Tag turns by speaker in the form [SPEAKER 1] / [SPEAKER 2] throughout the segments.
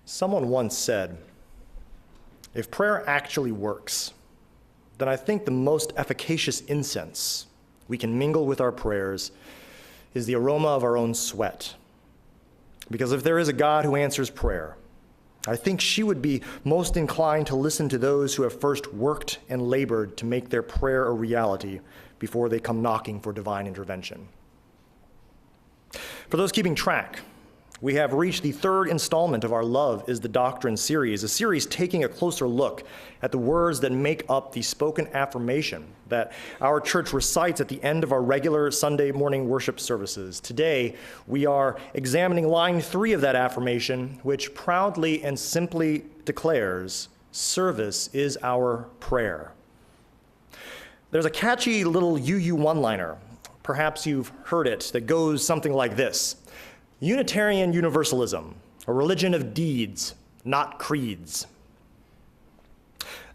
[SPEAKER 1] Someone once said, if prayer actually works, then I think the most efficacious incense we can mingle with our prayers is the aroma of our own sweat. Because if there is a God who answers prayer, I think she would be most inclined to listen to those who have first worked and labored to make their prayer a reality before they come knocking for divine intervention. For those keeping track, we have reached the third installment of our Love is the Doctrine series, a series taking a closer look at the words that make up the spoken affirmation that our church recites at the end of our regular Sunday morning worship services. Today, we are examining line 3 of that affirmation, which proudly and simply declares, "Service is our prayer." There's a catchy little UU one-liner, perhaps you've heard it, that goes something like this: Unitarian Universalism, a religion of deeds, not creeds.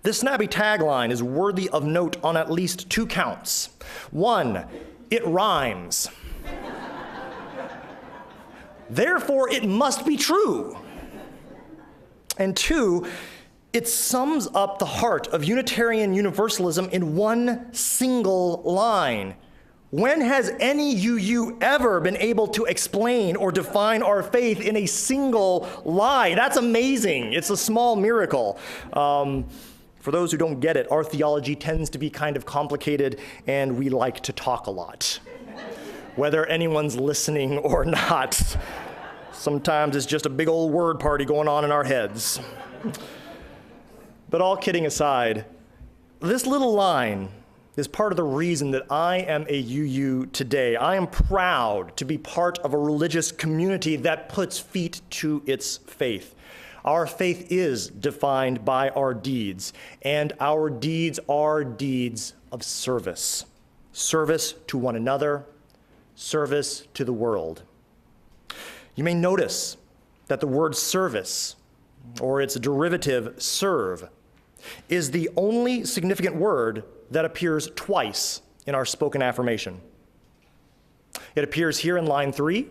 [SPEAKER 1] This snappy tagline is worthy of note on at least 2 counts. 1, it rhymes. Therefore, it must be true. And 2, it sums up the heart of Unitarian Universalism in one single line. When has any UU ever been able to explain or define our faith in a single lie? That's amazing. It's a small miracle. For those who don't get it, our theology tends to be kind of complicated, and we like to talk a lot, whether anyone's listening or not. Sometimes it's just a big old word party going on in our heads. But all kidding aside, this little line is part of the reason that I am a UU today. I am proud to be part of a religious community that puts feet to its faith. Our faith is defined by our deeds, and our deeds are deeds of service. Service to one another, service to the world. You may notice that the word service, or its derivative serve, is the only significant word that appears twice in our spoken affirmation. It appears here in line 3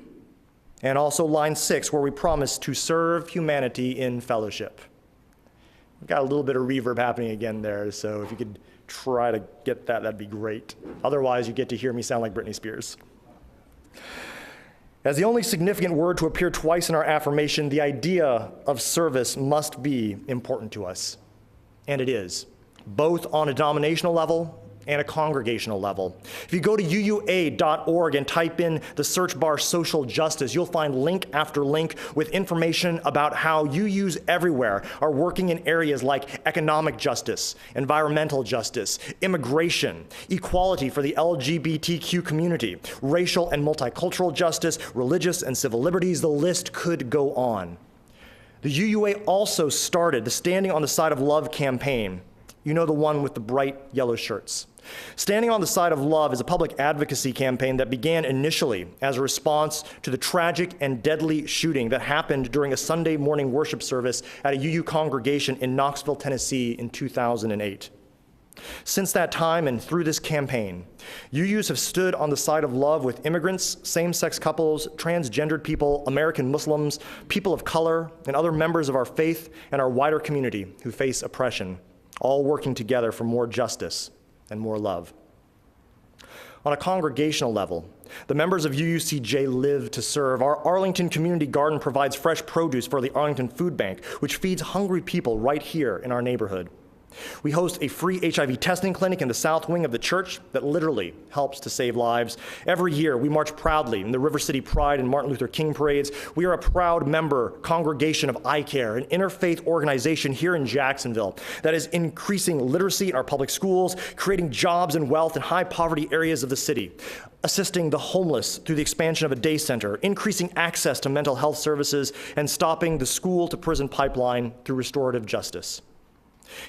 [SPEAKER 1] and also line 6, where we promise to serve humanity in fellowship. We've got a little bit of reverb happening again there, so if you could try to get that, that'd be great. Otherwise, you get to hear me sound like Britney Spears. As the only significant word to appear twice in our affirmation, the idea of service must be important to us. And it is, both on a denominational level and a congregational level. If you go to uua.org and type in the search bar social justice, you'll find link after link with information about how UUs everywhere are working in areas like economic justice, environmental justice, immigration, equality for the LGBTQ community, racial and multicultural justice, religious and civil liberties. The list could go on. The UUA also started the Standing on the Side of Love campaign. You know, the one with the bright yellow shirts. Standing on the Side of Love is a public advocacy campaign that began initially as a response to the tragic and deadly shooting that happened during a Sunday morning worship service at a UU congregation in Knoxville, Tennessee in 2008. Since that time and through this campaign, UUs have stood on the side of love with immigrants, same-sex couples, transgendered people, American Muslims, people of color, and other members of our faith and our wider community who face oppression, all working together for more justice and more love. On a congregational level, the members of UUCJ live to serve. Our Arlington Community Garden provides fresh produce for the Arlington Food Bank, which feeds hungry people right here in our neighborhood. We host a free HIV testing clinic in the south wing of the church that literally helps to save lives. Every year, we march proudly in the River City Pride and Martin Luther King parades. We are a proud member congregation of iCare, an interfaith organization here in Jacksonville that is increasing literacy in our public schools, creating jobs and wealth in high poverty areas of the city, assisting the homeless through the expansion of a day center, increasing access to mental health services, and stopping the school to prison pipeline through restorative justice.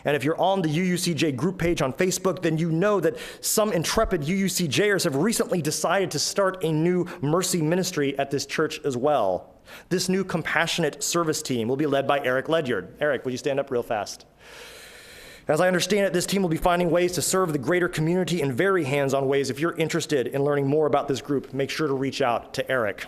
[SPEAKER 1] And if you're on the UUCJ group page on Facebook, then you know that some intrepid UUCJers have recently decided to start a new mercy ministry at this church as well. This new compassionate service team will be led by Eric Ledyard. Eric, would you stand up real fast? As I understand it, this team will be finding ways to serve the greater community in very hands-on ways. If you're interested in learning more about this group, make sure to reach out to Eric.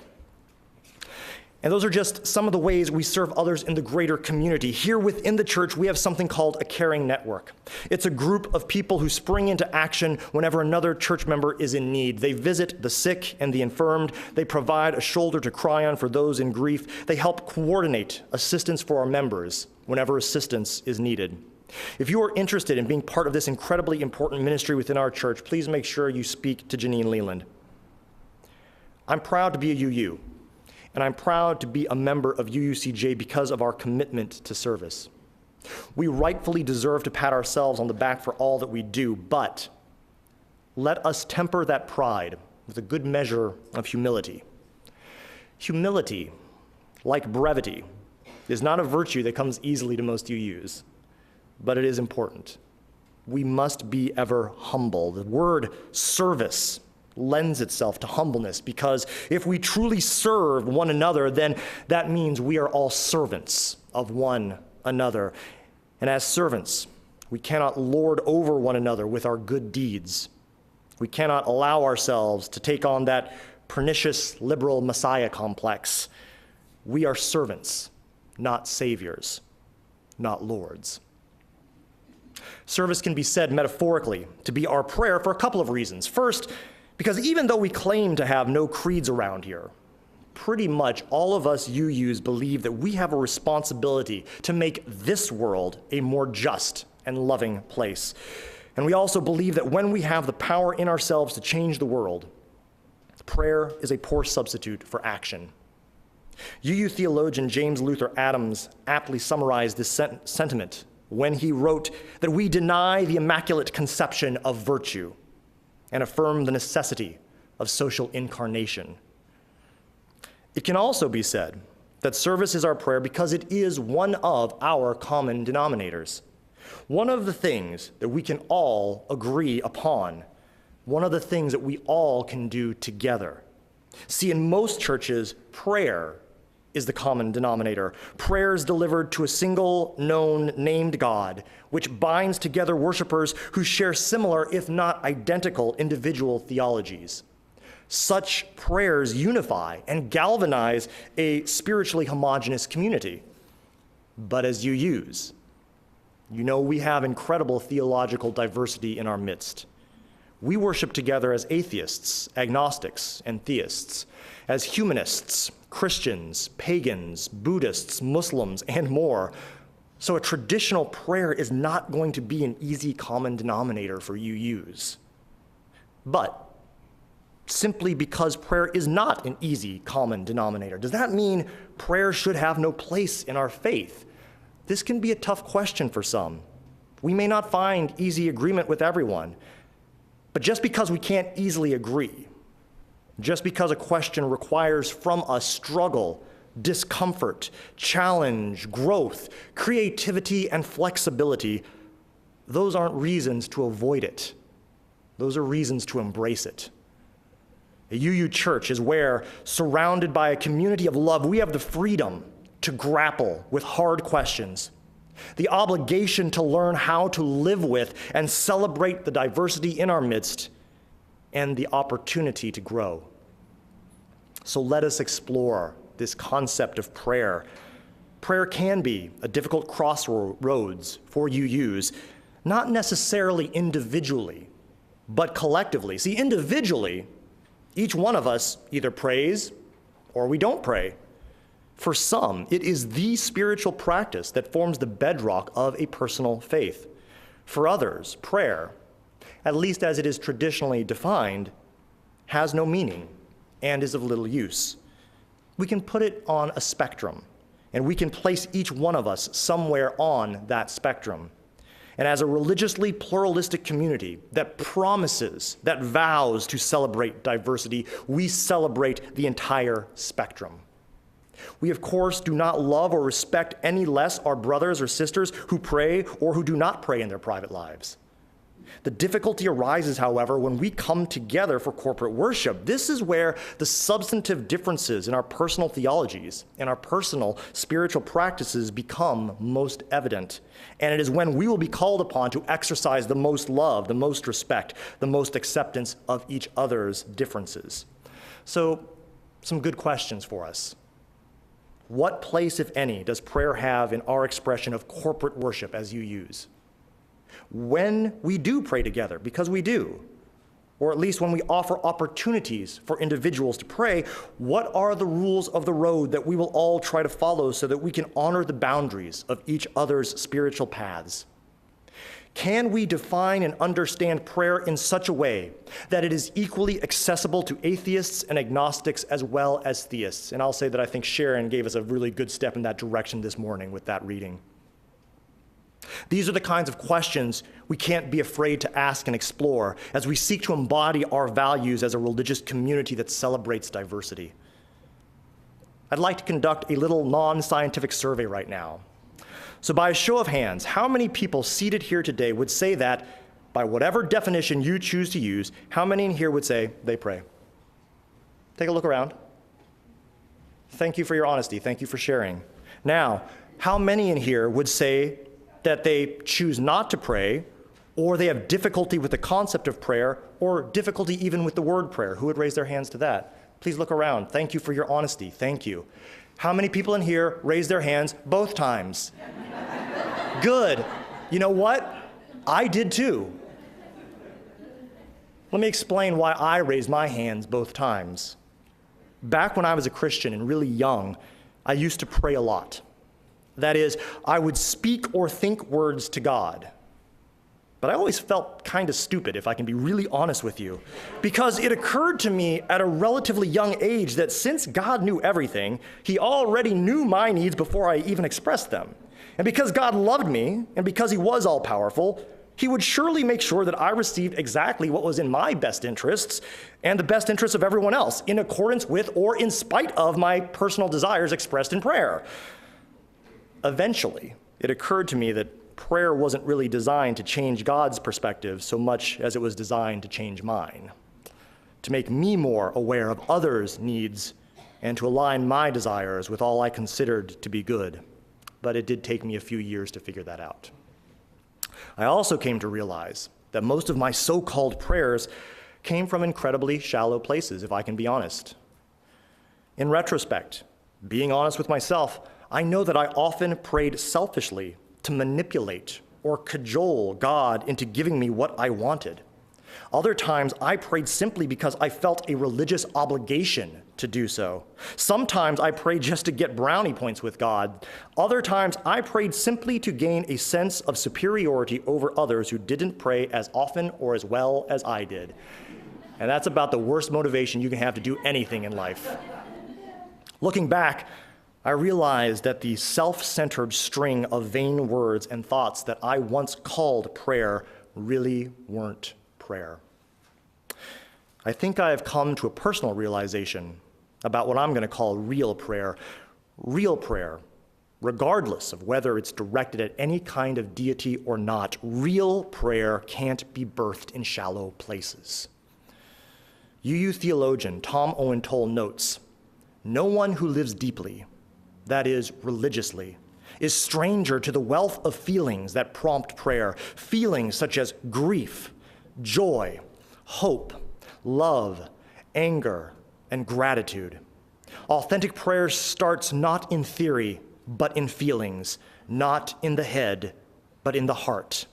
[SPEAKER 1] And those are just some of the ways we serve others in the greater community. Here within the church, we have something called a caring network. It's a group of people who spring into action whenever another church member is in need. They visit the sick and the infirmed. They provide a shoulder to cry on for those in grief. They help coordinate assistance for our members whenever assistance is needed. If you are interested in being part of this incredibly important ministry within our church, please make sure you speak to Janine Leland. I'm proud to be a UU. And I'm proud to be a member of UUCJ because of our commitment to service. We rightfully deserve to pat ourselves on the back for all that we do, but let us temper that pride with a good measure of humility. Humility, like brevity, is not a virtue that comes easily to most UUs, but it is important. We must be ever humble. The word service lends itself to humbleness, because if we truly serve one another, then that means we are all servants of one another. And as servants, we cannot lord over one another with our good deeds. We cannot allow ourselves to take on that pernicious liberal messiah complex. We are servants, not saviors, not lords. Service can be said metaphorically to be our prayer for a couple of reasons. First, because even though we claim to have no creeds around here, pretty much all of us UUs believe that we have a responsibility to make this world a more just and loving place. And we also believe that when we have the power in ourselves to change the world, prayer is a poor substitute for action. UU theologian James Luther Adams aptly summarized this sentiment when he wrote that we deny the immaculate conception of virtue and affirm the necessity of social incarnation. It can also be said that service is our prayer because it is one of our common denominators. One of the things that we can all agree upon, one of the things that we all can do together. See, in most churches, prayer is the common denominator. Prayers delivered to a single known named God, which binds together worshipers who share similar, if not identical, individual theologies. Such prayers unify and galvanize a spiritually homogeneous community. But as UUs, you know we have incredible theological diversity in our midst. We worship together as atheists, agnostics, and theists, as humanists, Christians, pagans, Buddhists, Muslims, and more. So a traditional prayer is not going to be an easy common denominator for UUs. But simply because prayer is not an easy common denominator, does that mean prayer should have no place in our faith? This can be a tough question for some. We may not find easy agreement with everyone, but just because we can't easily agree, just because a question requires from us struggle, discomfort, challenge, growth, creativity, and flexibility, those aren't reasons to avoid it. Those are reasons to embrace it. A UU church is where, surrounded by a community of love, we have the freedom to grapple with hard questions, the obligation to learn how to live with and celebrate the diversity in our midst, and the opportunity to grow. So let us explore this concept of prayer. Prayer can be a difficult crossroads for UUs, not necessarily individually, but collectively. See, individually, each one of us either prays or we don't pray. For some, it is the spiritual practice that forms the bedrock of a personal faith. For others, prayer, at least as it is traditionally defined, has no meaning and is of little use. We can put it on a spectrum, and we can place each one of us somewhere on that spectrum. And as a religiously pluralistic community that promises, that vows to celebrate diversity, we celebrate the entire spectrum. We, of course, do not love or respect any less our brothers or sisters who pray or who do not pray in their private lives. The difficulty arises, however, when we come together for corporate worship. This is where the substantive differences in our personal theologies and our personal spiritual practices become most evident. And it is when we will be called upon to exercise the most love, the most respect, the most acceptance of each other's differences. So, some good questions for us. what place, if any, does prayer have in our expression of corporate worship as you use? When we do pray together, because we do, or at least when we offer opportunities for individuals to pray, what are the rules of the road that we will all try to follow so that we can honor the boundaries of each other's spiritual paths? Can we define and understand prayer in such a way that it is equally accessible to atheists and agnostics as well as theists? And I'll say that I think Sharon gave us a really good step in that direction this morning with that reading. These are the kinds of questions we can't be afraid to ask and explore as we seek to embody our values as a religious community that celebrates diversity. I'd like to conduct a little non-scientific survey right now. So by a show of hands, how many people seated here today would say that, by whatever definition you choose to use, how many in here would say they pray? Take a look around. Thank you for your honesty. Thank you for sharing. Now, how many in here would say that they choose not to pray, or they have difficulty with the concept of prayer, or difficulty even with the word prayer? Who would raise their hands to that? Please look around. Thank you for your honesty. Thank you. How many people in here raise their hands both times? Good. You know what? I did too. Let me explain why I raised my hands both times. Back when I was a Christian and really young, I used to pray a lot. That is, I would speak or think words to God. But I always felt kind of stupid, if I can be really honest with you, because it occurred to me at a relatively young age that since God knew everything, he already knew my needs before I even expressed them. And because God loved me, and because he was all-powerful, he would surely make sure that I received exactly what was in my best interests and the best interests of everyone else, in accordance with or in spite of my personal desires expressed in prayer. Eventually, it occurred to me that prayer wasn't really designed to change God's perspective so much as it was designed to change mine, to make me more aware of others' needs and to align my desires with all I considered to be good. But it did take me a few years to figure that out. I also came to realize that most of my so-called prayers came from incredibly shallow places, if I can be honest. In retrospect, being honest with myself, I know that I often prayed selfishly to manipulate or cajole God into giving me what I wanted. Other times, I prayed simply because I felt a religious obligation to do so. Sometimes I prayed just to get brownie points with God. Other times, I prayed simply to gain a sense of superiority over others who didn't pray as often or as well as I did. And that's about the worst motivation you can have to do anything in life. Looking back, I realized that the self-centered string of vain words and thoughts that I once called prayer really weren't prayer. I think I have come to a personal realization about what I'm going to call real prayer. Real prayer, regardless of whether it's directed at any kind of deity or not, real prayer can't be birthed in shallow places. UU theologian Tom Owen Toll notes, "No one who lives deeply, that is, religiously, is stranger to the wealth of feelings that prompt prayer, feelings such as grief, joy, hope, love, anger, and gratitude. Authentic prayer starts not in theory, but in feelings, not in the head, but in the heart."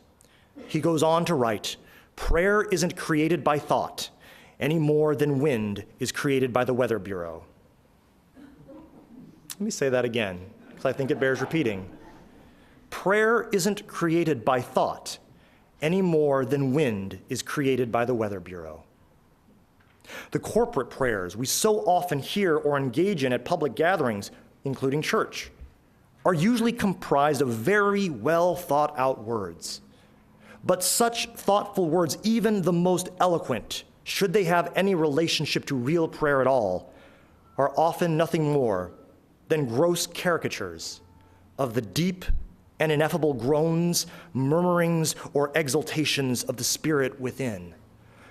[SPEAKER 1] He goes on to write, "Prayer isn't created by thought any more than wind is created by the Weather Bureau." Let me say that again, because I think it bears repeating. Prayer isn't created by thought any more than wind is created by the Weather Bureau. The corporate prayers we so often hear or engage in at public gatherings, including church, are usually comprised of very well thought out words. But such thoughtful words, even the most eloquent, should they have any relationship to real prayer at all, are often nothing more than gross caricatures of the deep and ineffable groans, murmurings, or exultations of the spirit within.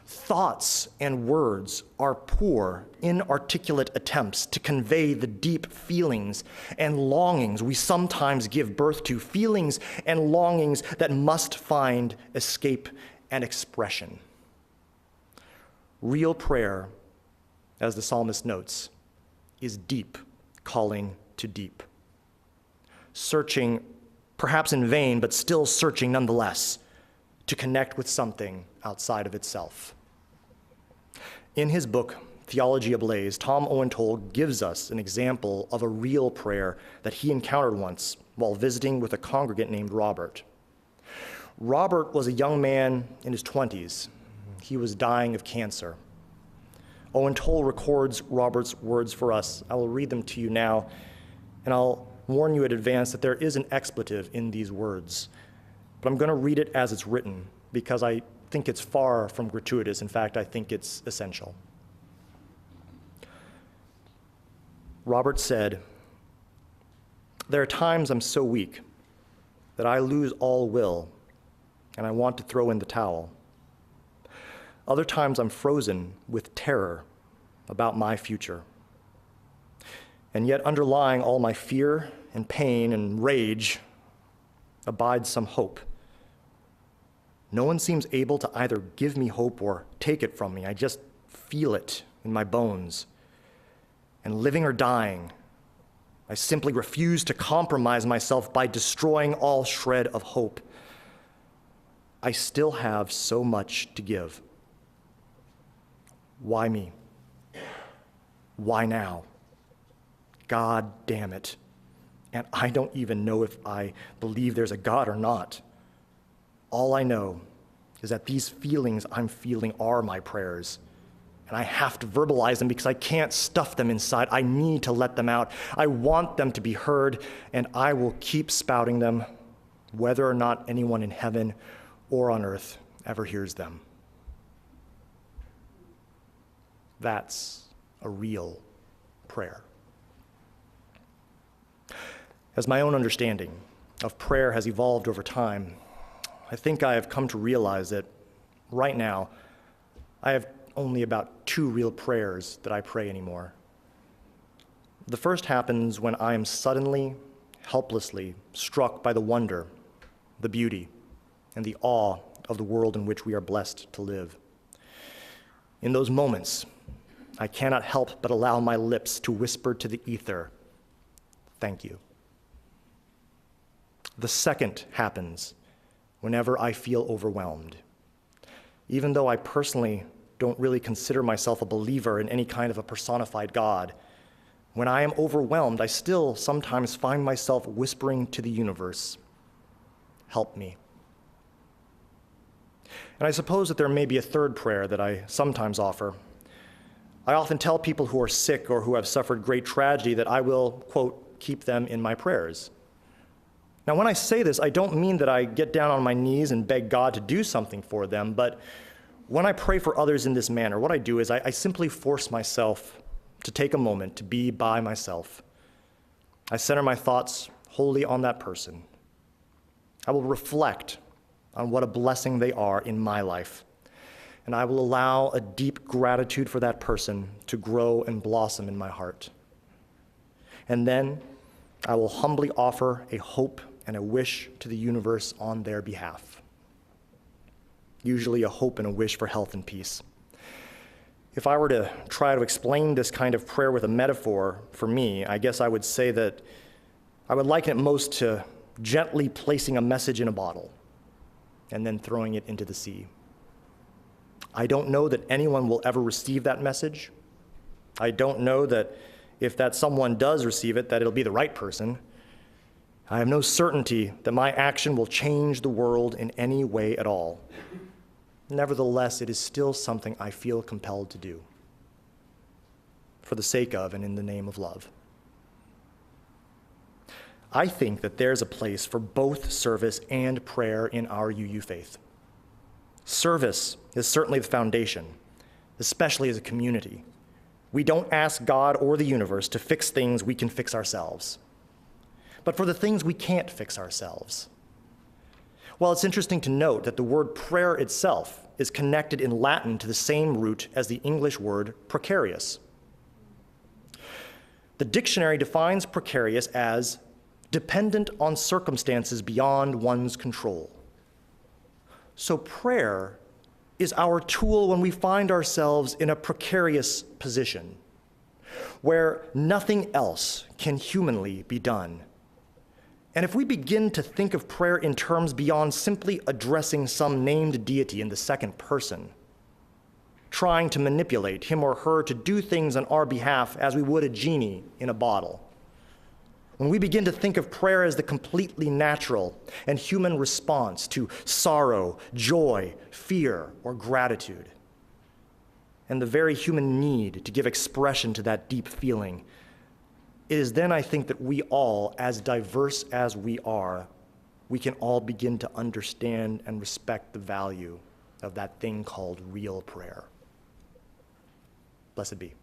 [SPEAKER 1] Thoughts and words are poor, inarticulate attempts to convey the deep feelings and longings we sometimes give birth to, feelings and longings that must find escape and expression. Real prayer, as the psalmist notes, is deep, calling to deep. Searching, perhaps in vain, but still searching nonetheless, to connect with something outside of itself. In his book, Theology Ablaze, Tom Owen Toll gives us an example of a real prayer that he encountered once while visiting with a congregant named Robert. Robert was a young man in his 20s. He was dying of cancer. Owen Toll records Robert's words for us. I will read them to you now, and I'll warn you in advance that there is an expletive in these words. But I'm going to read it as it's written because I think it's far from gratuitous. In fact, I think it's essential. Robert said, "There are times I'm so weak that I lose all will and I want to throw in the towel. Other times I'm frozen with terror about my future. And yet underlying all my fear and pain and rage abides some hope. No one seems able to either give me hope or take it from me. I just feel it in my bones. And living or dying, I simply refuse to compromise myself by destroying all shred of hope. I still have so much to give. Why me? Why now? God damn it. And I don't even know if I believe there's a God or not. All I know is that these feelings I'm feeling are my prayers. And I have to verbalize them because I can't stuff them inside. I need to let them out. I want them to be heard, and I will keep spouting them, whether or not anyone in heaven or on earth ever hears them." That's a real prayer. As my own understanding of prayer has evolved over time, I think I have come to realize that right now, I have only about 2 real prayers that I pray anymore. The first happens when I am suddenly, helplessly struck by the wonder, the beauty, and the awe of the world in which we are blessed to live. In those moments, I cannot help but allow my lips to whisper to the ether, "Thank you." The second happens whenever I feel overwhelmed. Even though I personally don't really consider myself a believer in any kind of a personified God, when I am overwhelmed, I still sometimes find myself whispering to the universe, "Help me." And I suppose that there may be a third prayer that I sometimes offer. I often tell people who are sick or who have suffered great tragedy that I will, quote, keep them in my prayers. Now, when I say this, I don't mean that I get down on my knees and beg God to do something for them, but when I pray for others in this manner, what I do is I simply force myself to take a moment to be by myself. I center my thoughts wholly on that person. I will reflect on what a blessing they are in my life, and I will allow a deep gratitude for that person to grow and blossom in my heart. And then I will humbly offer a hope and a wish to the universe on their behalf. Usually a hope and a wish for health and peace. If I were to try to explain this kind of prayer with a metaphor for me, I guess I would say that I would liken it most to gently placing a message in a bottle and then throwing it into the sea. I don't know that anyone will ever receive that message. I don't know that if that someone does receive it, that it'll be the right person. I have no certainty that my action will change the world in any way at all. Nevertheless, it is still something I feel compelled to do for the sake of and in the name of love. I think that there's a place for both service and prayer in our UU faith. Service is certainly the foundation, especially as a community. We don't ask God or the universe to fix things we can fix ourselves, but for the things we can't fix ourselves. Well, it's interesting to note that the word prayer itself is connected in Latin to the same root as the English word precarious. The dictionary defines precarious as dependent on circumstances beyond one's control. So prayer is our tool when we find ourselves in a precarious position, where nothing else can humanly be done. And if we begin to think of prayer in terms beyond simply addressing some named deity in the second person, trying to manipulate him or her to do things on our behalf as we would a genie in a bottle, when we begin to think of prayer as the completely natural and human response to sorrow, joy, fear, or gratitude, and the very human need to give expression to that deep feeling, it is then I think that we all, as diverse as we are, we can all begin to understand and respect the value of that thing called real prayer. Blessed be.